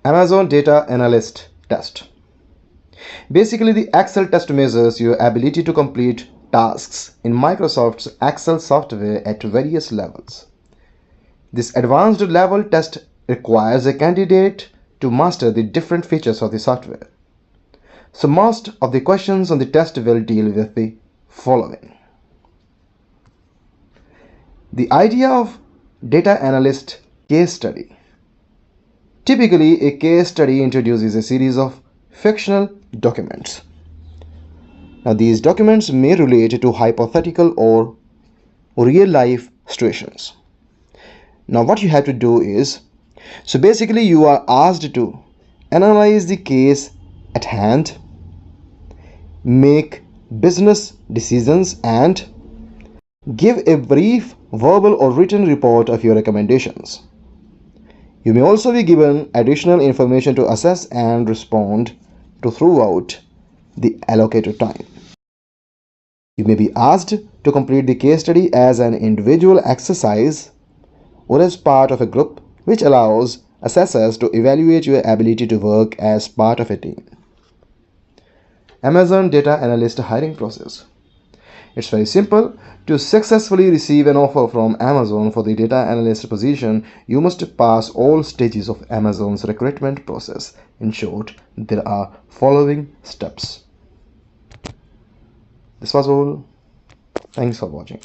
Amazon Data Analyst test. Basically, the Excel test measures your ability to complete tasks in Microsoft's Excel software at various levels. This advanced level test requires a candidate to master the different features of the software. So most of the questions on the test will deal with the following. The idea of data analyst case study. Typically, a case study introduces a series of fictional documents. Now, these documents may relate to hypothetical or real-life situations. Now, what you have to do is, so basically you are asked to analyze the case at hand, make business decisions, and give a brief verbal or written report of your recommendations. You may also be given additional information to assess and respond to throughout the allocated time. You may be asked to complete the case study as an individual exercise or as part of a group, which allows assessors to evaluate your ability to work as part of a team. Amazon Data Analyst hiring process. It's very simple. To successfully receive an offer from Amazon for the data analyst position, you must pass all stages of Amazon's recruitment process. In short, there are following steps. This was all. Thanks for watching.